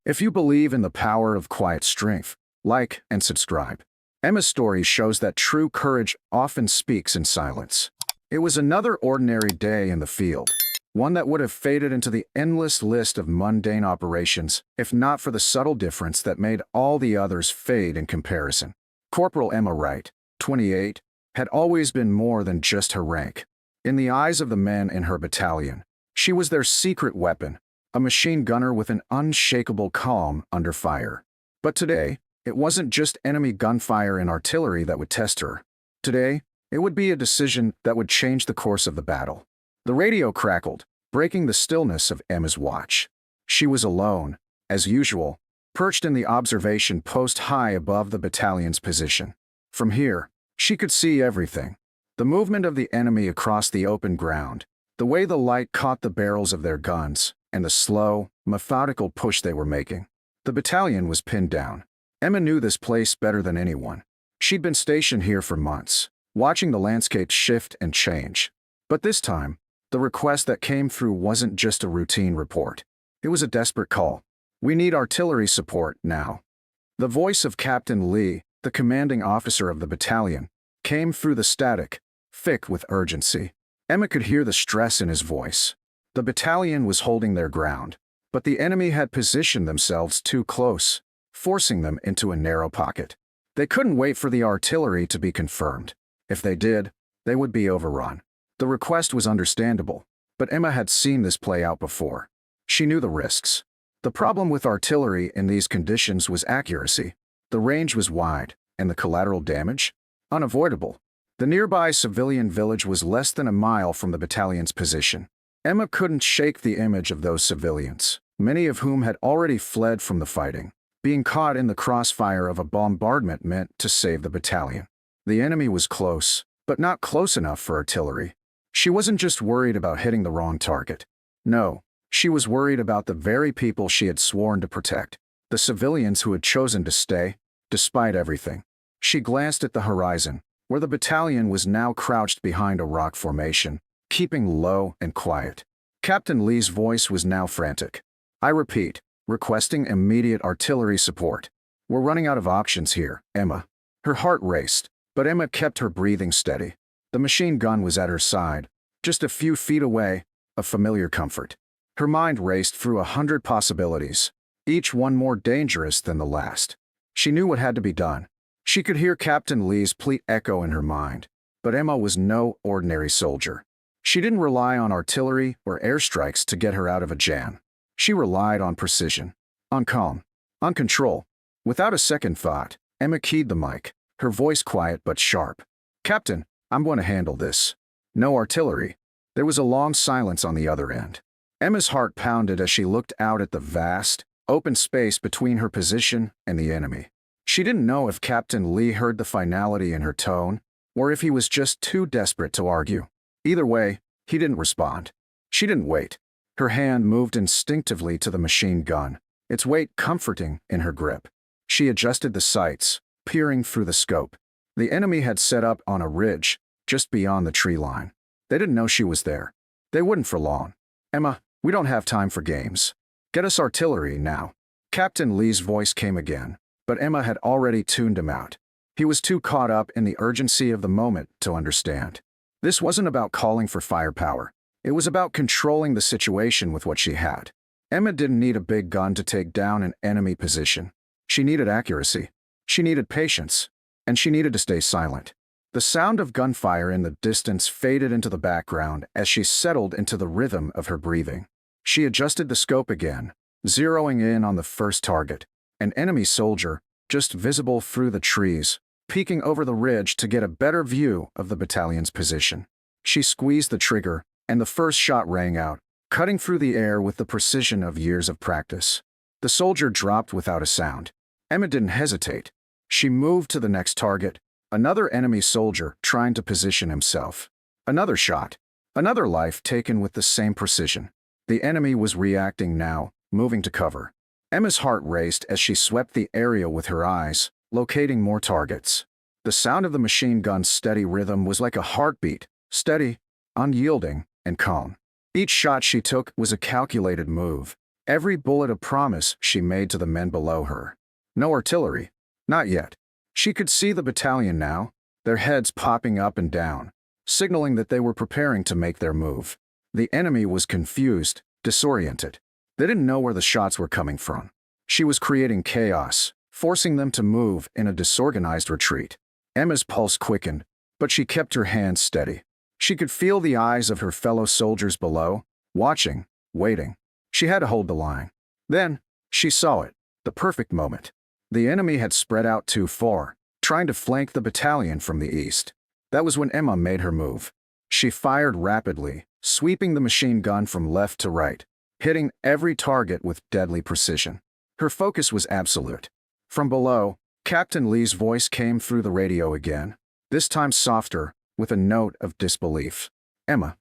If you believe in the power of quiet strength, like and subscribe. Emma's story shows that true courage often speaks in silence. It was another ordinary day in the field, one that would have faded into the endless list of mundane operations if not for the subtle difference that made all the others fade in comparison. Corporal Emma Wright, 28, had always been more than just her rank. In the eyes of the men in her battalion, she was their secret weapon, a machine gunner with an unshakable calm under fire. But today, it wasn't just enemy gunfire and artillery that would test her. Today, it would be a decision that would change the course of the battle. The radio crackled, breaking the stillness of Emma's watch. She was alone, as usual, perched in the observation post high above the battalion's position. From here, she could see everything. The movement of the enemy across the open ground, the way the light caught the barrels of their guns, and the slow, methodical push they were making. The battalion was pinned down. Emma knew this place better than anyone. She'd been stationed here for months, watching the landscape shift and change. But this time, the request that came through wasn't just a routine report. It was a desperate call. "We need artillery support now." The voice of Captain Lee, the commanding officer of the battalion, came through the static, thick with urgency. Emma could hear the stress in his voice. The battalion was holding their ground, but the enemy had positioned themselves too close, forcing them into a narrow pocket. They couldn't wait for the artillery to be confirmed. If they did, they would be overrun. The request was understandable, but Emma had seen this play out before. She knew the risks. The problem with artillery in these conditions was accuracy. The range was wide, and the collateral damage? Unavoidable. The nearby civilian village was less than a mile from the battalion's position. Emma couldn't shake the image of those civilians, many of whom had already fled from the fighting. Being caught in the crossfire of a bombardment meant to save the battalion. The enemy was close, but not close enough for artillery. She wasn't just worried about hitting the wrong target. No, she was worried about the very people she had sworn to protect, the civilians who had chosen to stay, despite everything. She glanced at the horizon, where the battalion was now crouched behind a rock formation, keeping low and quiet. Captain Lee's voice was now frantic. "I repeat, requesting immediate artillery support. We're running out of options here, Emma." Her heart raced, but Emma kept her breathing steady. The machine gun was at her side, just a few feet away, a familiar comfort. Her mind raced through 100 possibilities, each one more dangerous than the last. She knew what had to be done. She could hear Captain Lee's plea echo in her mind, but Emma was no ordinary soldier. She didn't rely on artillery or airstrikes to get her out of a jam. She relied on precision, on calm, on control. Without a second thought, Emma keyed the mic, her voice quiet but sharp. "Captain, I'm going to handle this." No artillery. There was a long silence on the other end. Emma's heart pounded as she looked out at the vast, open space between her position and the enemy. She didn't know if Captain Lee heard the finality in her tone, or if he was just too desperate to argue. Either way, he didn't respond. She didn't wait. Her hand moved instinctively to the machine gun, its weight comforting in her grip. She adjusted the sights, peering through the scope. The enemy had set up on a ridge, just beyond the tree line. They didn't know she was there. They wouldn't for long. "Emma, we don't have time for games. Get us artillery now." Captain Lee's voice came again, but Emma had already tuned him out. He was too caught up in the urgency of the moment to understand. This wasn't about calling for firepower. It was about controlling the situation with what she had. Emma didn't need a big gun to take down an enemy position. She needed accuracy. She needed patience. And she needed to stay silent. The sound of gunfire in the distance faded into the background as she settled into the rhythm of her breathing. She adjusted the scope again, zeroing in on the first target, an enemy soldier, just visible through the trees, peeking over the ridge to get a better view of the battalion's position. She squeezed the trigger, and the first shot rang out, cutting through the air with the precision of years of practice. The soldier dropped without a sound. Emma didn't hesitate. She moved to the next target, another enemy soldier trying to position himself. Another shot, another life taken with the same precision. The enemy was reacting now, moving to cover. Emma's heart raced as she swept the area with her eyes, locating more targets. The sound of the machine gun's steady rhythm was like a heartbeat, steady, unyielding, and calm. Each shot she took was a calculated move, Every bullet a promise she made to the men below her. No artillery. Not yet. She could see the battalion now, their heads popping up and down, signaling that they were preparing to make their move. The enemy was confused, disoriented. They didn't know where the shots were coming from. She was creating chaos, forcing them to move in a disorganized retreat. Emma's pulse quickened, but she kept her hands steady. She could feel the eyes of her fellow soldiers below, watching, waiting. She had to hold the line. Then, she saw it, the perfect moment. The enemy had spread out too far, trying to flank the battalion from the east. That was when Emma made her move. She fired rapidly, sweeping the machine gun from left to right, hitting every target with deadly precision. Her focus was absolute. From below, Captain Lee's voice came through the radio again, this time softer, with a note of disbelief. Emma,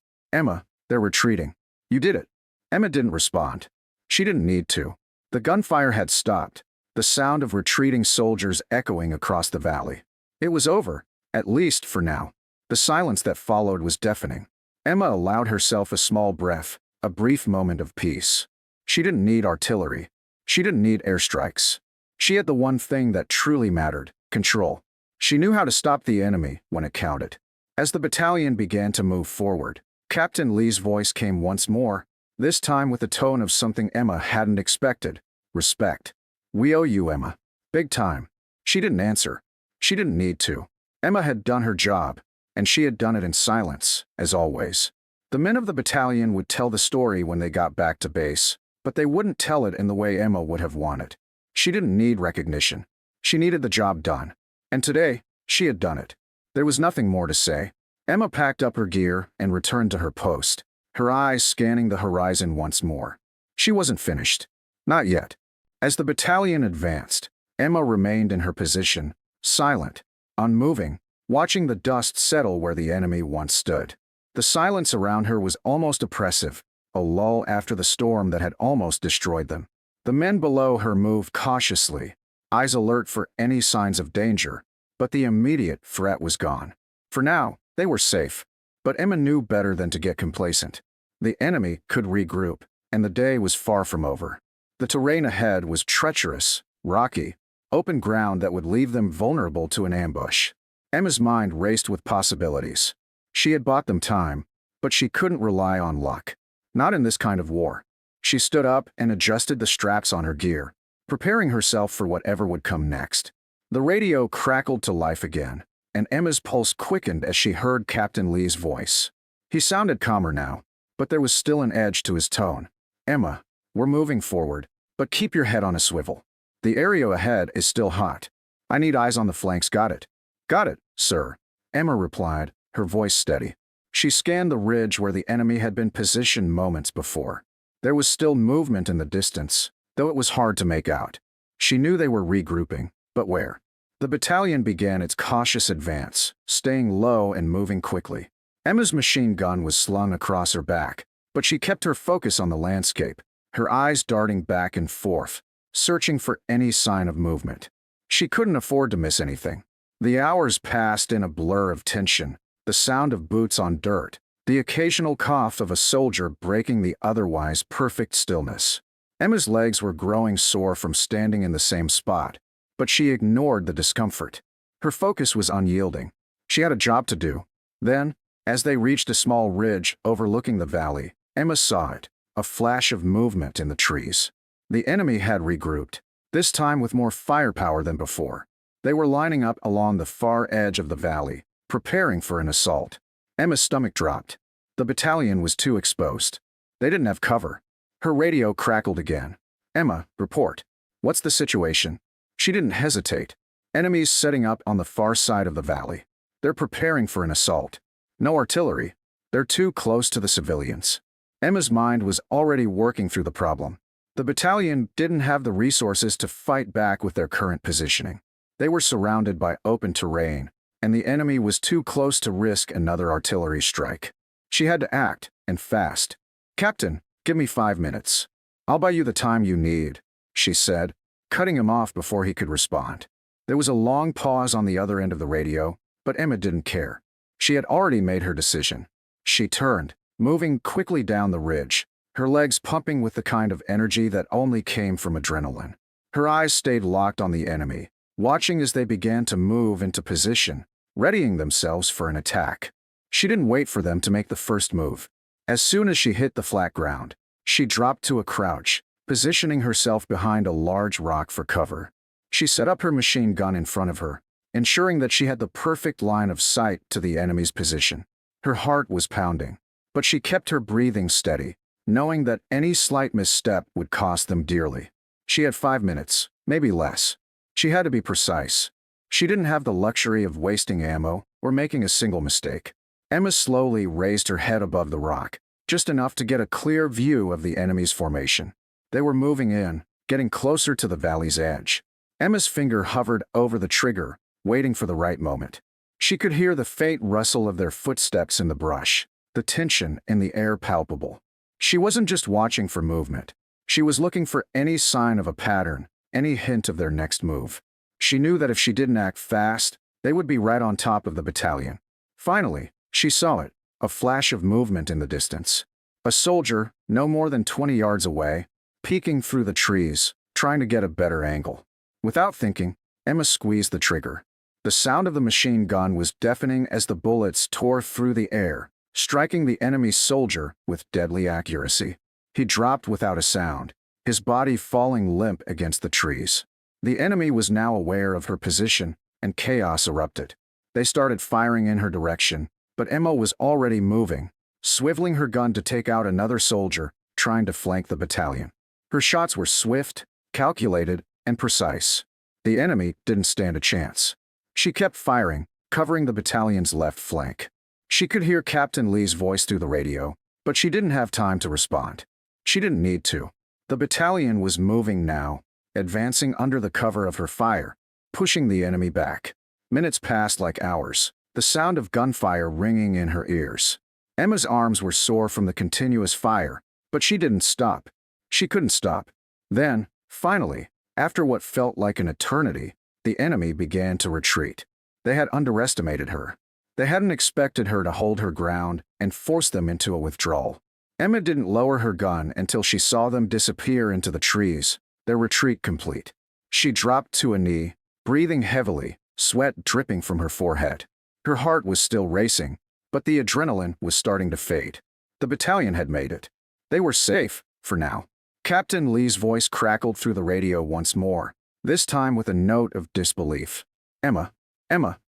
they're retreating. You did it." Emma didn't respond. She didn't need to. The gunfire had stopped, the sound of retreating soldiers echoing across the valley. It was over, at least for now. The silence that followed was deafening. Emma allowed herself a small breath, a brief moment of peace. She didn't need artillery. She didn't need airstrikes. She had the one thing that truly mattered: control. She knew how to stop the enemy when it counted. As the battalion began to move forward, Captain Lee's voice came once more, this time with the tone of something Emma hadn't expected: respect. "We owe you, Emma. Big time." She didn't answer. She didn't need to. Emma had done her job, and she had done it in silence, as always. The men of the battalion would tell the story when they got back to base, but they wouldn't tell it in the way Emma would have wanted. She didn't need recognition. She needed the job done. And today, she had done it. There was nothing more to say. Emma packed up her gear and returned to her post, her eyes scanning the horizon once more. She wasn't finished. Not yet. As the battalion advanced, Emma remained in her position, silent, unmoving, watching the dust settle where the enemy once stood. The silence around her was almost oppressive, a lull after the storm that had almost destroyed them. The men below her moved cautiously, eyes alert for any signs of danger, but the immediate threat was gone. For now, they were safe. But Emma knew better than to get complacent. The enemy could regroup, and the day was far from over. The terrain ahead was treacherous, rocky, open ground that would leave them vulnerable to an ambush. Emma's mind raced with possibilities. She had bought them time, but she couldn't rely on luck. Not in this kind of war. She stood up and adjusted the straps on her gear, preparing herself for whatever would come next. The radio crackled to life again, and Emma's pulse quickened as she heard Captain Lee's voice. He sounded calmer now, but there was still an edge to his tone. "Emma, we're moving forward, but keep your head on a swivel. The area ahead is still hot. I need eyes on the flanks, got it?" "Got it, sir," Emma replied, her voice steady. She scanned the ridge where the enemy had been positioned moments before. There was still movement in the distance, though it was hard to make out. She knew they were regrouping, but where? The battalion began its cautious advance, staying low and moving quickly. Emma's machine gun was slung across her back, but she kept her focus on the landscape, her eyes darting back and forth, searching for any sign of movement. She couldn't afford to miss anything. The hours passed in a blur of tension, the sound of boots on dirt, the occasional cough of a soldier breaking the otherwise perfect stillness. Emma's legs were growing sore from standing in the same spot, but she ignored the discomfort. Her focus was unyielding. She had a job to do. Then, as they reached a small ridge overlooking the valley, Emma saw it, a flash of movement in the trees. The enemy had regrouped, this time with more firepower than before. They were lining up along the far edge of the valley, preparing for an assault. Emma's stomach dropped. The battalion was too exposed. They didn't have cover. Her radio crackled again. "Emma, report. What's the situation?" She didn't hesitate. "Enemies setting up on the far side of the valley. They're preparing for an assault. No artillery. They're too close to the civilians." Emma's mind was already working through the problem. The battalion didn't have the resources to fight back with their current positioning. They were surrounded by open terrain, and the enemy was too close to risk another artillery strike. She had to act, and fast. "Captain, give me 5 minutes. I'll buy you the time you need," she said, cutting him off before he could respond. There was a long pause on the other end of the radio, but Emma didn't care. She had already made her decision. She turned, moving quickly down the ridge, her legs pumping with the kind of energy that only came from adrenaline. Her eyes stayed locked on the enemy, watching as they began to move into position, readying themselves for an attack. She didn't wait for them to make the first move. As soon as she hit the flat ground, she dropped to a crouch, positioning herself behind a large rock for cover. She set up her machine gun in front of her, ensuring that she had the perfect line of sight to the enemy's position. Her heart was pounding, but she kept her breathing steady, knowing that any slight misstep would cost them dearly. She had 5 minutes, maybe less. She had to be precise. She didn't have the luxury of wasting ammo or making a single mistake. Emma slowly raised her head above the rock, just enough to get a clear view of the enemy's formation. They were moving in, getting closer to the valley's edge. Emma's finger hovered over the trigger, waiting for the right moment. She could hear the faint rustle of their footsteps in the brush, the tension in the air palpable. She wasn't just watching for movement. She was looking for any sign of a pattern, any hint of their next move. She knew that if she didn't act fast, they would be right on top of the battalion. Finally, she saw it, a flash of movement in the distance. A soldier, no more than 20 yards away, peeking through the trees, trying to get a better angle. Without thinking, Emma squeezed the trigger. The sound of the machine gun was deafening as the bullets tore through the air, striking the enemy soldier with deadly accuracy. He dropped without a sound, his body falling limp against the trees. The enemy was now aware of her position, and chaos erupted. They started firing in her direction, but Emma was already moving, swiveling her gun to take out another soldier, trying to flank the battalion. Her shots were swift, calculated, and precise. The enemy didn't stand a chance. She kept firing, covering the battalion's left flank. She could hear Captain Lee's voice through the radio, but she didn't have time to respond. She didn't need to. The battalion was moving now, advancing under the cover of her fire, pushing the enemy back. Minutes passed like hours, the sound of gunfire ringing in her ears. Emma's arms were sore from the continuous fire, but she didn't stop. She couldn't stop. Then, finally, after what felt like an eternity, the enemy began to retreat. They had underestimated her. They hadn't expected her to hold her ground and force them into a withdrawal. Emma didn't lower her gun until she saw them disappear into the trees, their retreat complete. She dropped to a knee, breathing heavily, sweat dripping from her forehead. Her heart was still racing, but the adrenaline was starting to fade. The battalion had made it. They were safe, for now. Captain Lee's voice crackled through the radio once more, this time with a note of disbelief. Emma,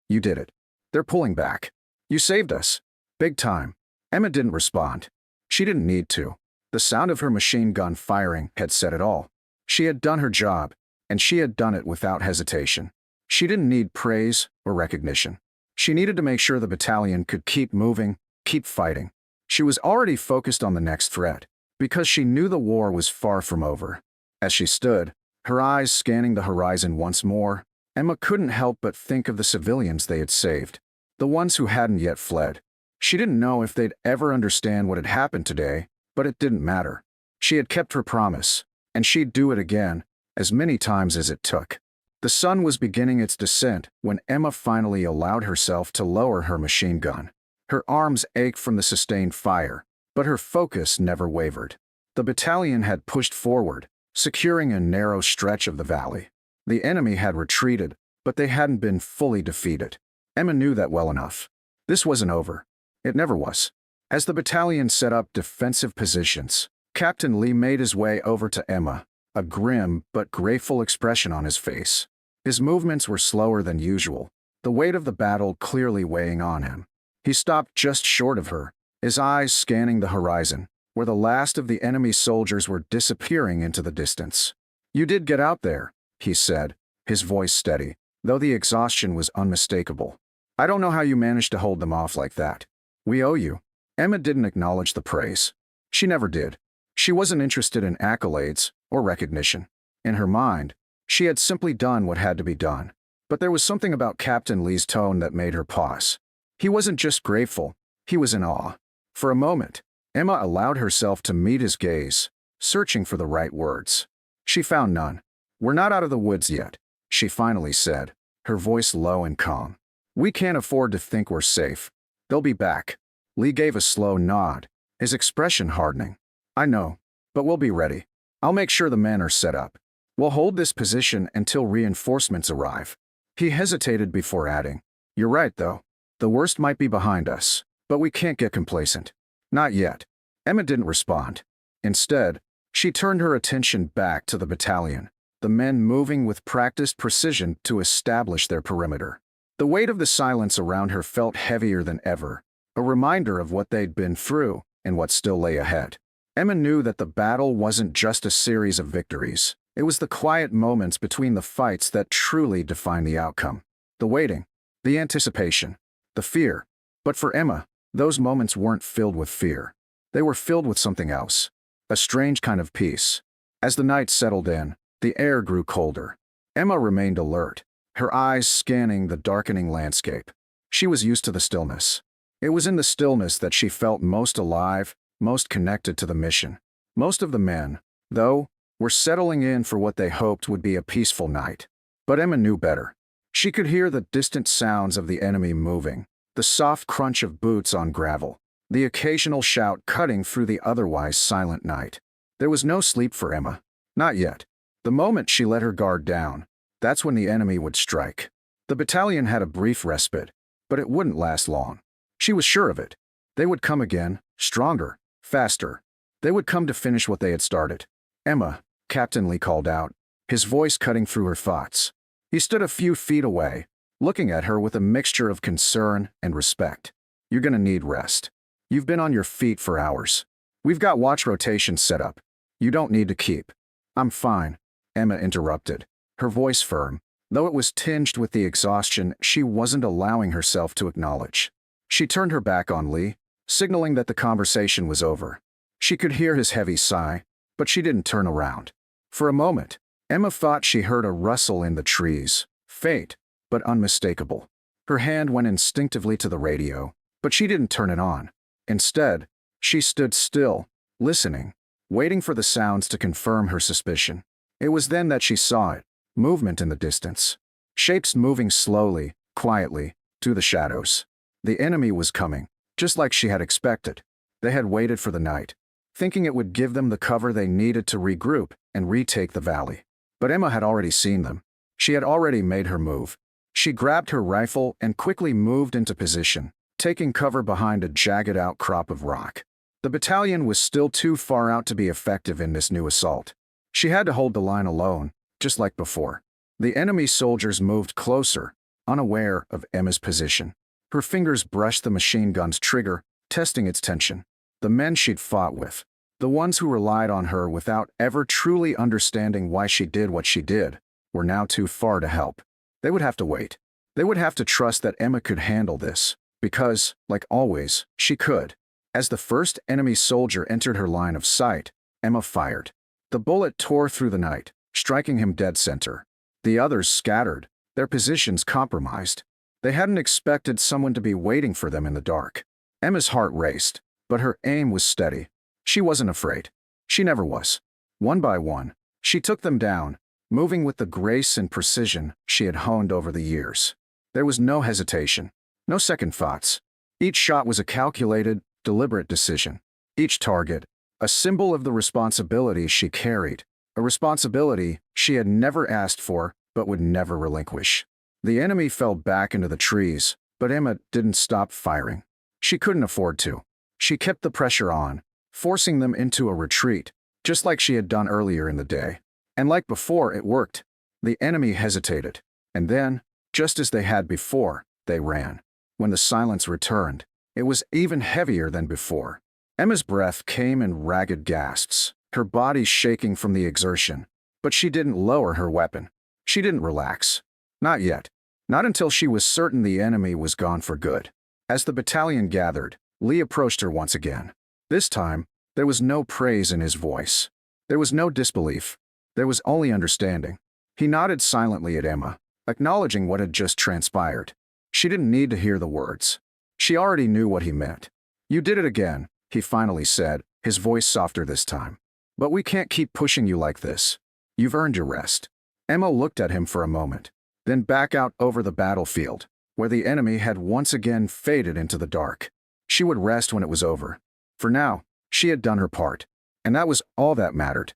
you did it. They're pulling back. You saved us. Big time." Emma didn't respond. She didn't need to. The sound of her machine gun firing had said it all. She had done her job, and she had done it without hesitation. She didn't need praise or recognition. She needed to make sure the battalion could keep moving, keep fighting. She was already focused on the next threat, because she knew the war was far from over. As she stood, her eyes scanning the horizon once more, Emma couldn't help but think of the civilians they had saved, the ones who hadn't yet fled. She didn't know if they'd ever understand what had happened today, but it didn't matter. She had kept her promise, and she'd do it again, as many times as it took. The sun was beginning its descent when Emma finally allowed herself to lower her machine gun. Her arms ached from the sustained fire, but her focus never wavered. The battalion had pushed forward, securing a narrow stretch of the valley. The enemy had retreated, but they hadn't been fully defeated. Emma knew that well enough. This wasn't over. It never was. As the battalion set up defensive positions, Captain Lee made his way over to Emma, a grim but grateful expression on his face. His movements were slower than usual, the weight of the battle clearly weighing on him. He stopped just short of her, his eyes scanning the horizon, where the last of the enemy soldiers were disappearing into the distance. "You did get out there," he said, his voice steady, though the exhaustion was unmistakable. "I don't know how you managed to hold them off like that. We owe you." Emma didn't acknowledge the praise. She never did. She wasn't interested in accolades or recognition. In her mind, she had simply done what had to be done. But there was something about Captain Lee's tone that made her pause. He wasn't just grateful, he was in awe. For a moment, Emma allowed herself to meet his gaze, searching for the right words. She found none. "We're not out of the woods yet," she finally said, her voice low and calm. "We can't afford to think we're safe. They'll be back." Lee gave a slow nod, his expression hardening. I know, but we'll be ready. I'll make sure the men are set up. We'll hold this position until reinforcements arrive. He hesitated before adding, You're right, though. The worst might be behind us, but we can't get complacent. Not yet. Emma didn't respond. Instead, she turned her attention back to the battalion, the men moving with practiced precision to establish their perimeter. The weight of the silence around her felt heavier than ever, a reminder of what they'd been through and what still lay ahead. Emma knew that the battle wasn't just a series of victories. It was the quiet moments between the fights that truly defined the outcome. The waiting, the anticipation, the fear. But for Emma, those moments weren't filled with fear. They were filled with something else, a strange kind of peace. As the night settled in, the air grew colder. Emma remained alert, her eyes scanning the darkening landscape. She was used to the stillness. It was in the stillness that she felt most alive, most connected to the mission. Most of the men, though, were settling in for what they hoped would be a peaceful night. But Emma knew better. She could hear the distant sounds of the enemy moving, the soft crunch of boots on gravel, the occasional shout cutting through the otherwise silent night. There was no sleep for Emma. Not yet. The moment she let her guard down, that's when the enemy would strike. The battalion had a brief respite, but it wouldn't last long. She was sure of it. They would come again, stronger, faster. They would come to finish what they had started. Emma, Captain Lee called out, his voice cutting through her thoughts. He stood a few feet away, looking at her with a mixture of concern and respect. You're gonna need rest. You've been on your feet for hours. We've got watch rotations set up. You don't need to keep. I'm fine, Emma interrupted, her voice firm, though it was tinged with the exhaustion she wasn't allowing herself to acknowledge. She turned her back on Lee, signaling that the conversation was over. She could hear his heavy sigh, but she didn't turn around. For a moment, Emma thought she heard a rustle in the trees, faint, but unmistakable. Her hand went instinctively to the radio, but she didn't turn it on. Instead, she stood still, listening, waiting for the sounds to confirm her suspicion. It was then that she saw it, movement in the distance. Shapes moving slowly, quietly, through the shadows. The enemy was coming, just like she had expected. They had waited for the night, thinking it would give them the cover they needed to regroup and retake the valley. But Emma had already seen them. She had already made her move. She grabbed her rifle and quickly moved into position, taking cover behind a jagged outcrop of rock. The battalion was still too far out to be effective in this new assault. She had to hold the line alone, just like before. The enemy soldiers moved closer, unaware of Emma's position. Her fingers brushed the machine gun's trigger, testing its tension. The men she'd fought with, the ones who relied on her without ever truly understanding why she did what she did, were now too far to help. They would have to wait. They would have to trust that Emma could handle this, because, like always, she could. As the first enemy soldier entered her line of sight, Emma fired. The bullet tore through the night, striking him dead center. The others scattered, their positions compromised. They hadn't expected someone to be waiting for them in the dark. Emma's heart raced, but her aim was steady. She wasn't afraid. She never was. One by one, she took them down, moving with the grace and precision she had honed over the years. There was no hesitation, no second thoughts. Each shot was a calculated, deliberate decision. Each target, a symbol of the responsibility she carried, a responsibility she had never asked for but would never relinquish. The enemy fell back into the trees, but Emma didn't stop firing. She couldn't afford to. She kept the pressure on, forcing them into a retreat, just like she had done earlier in the day. And like before, it worked. The enemy hesitated, and then, just as they had before, they ran. When the silence returned, it was even heavier than before. Emma's breath came in ragged gasps, her body shaking from the exertion. But she didn't lower her weapon. She didn't relax. Not yet. Not until she was certain the enemy was gone for good. As the battalion gathered, Lee approached her once again. This time, there was no praise in his voice. There was no disbelief. There was only understanding. He nodded silently at Emma, acknowledging what had just transpired. She didn't need to hear the words. She already knew what he meant. You did it again, he finally said, his voice softer this time. But we can't keep pushing you like this. You've earned your rest. Emma looked at him for a moment, then back out over the battlefield, where the enemy had once again faded into the dark. She would rest when it was over. For now, she had done her part. And that was all that mattered.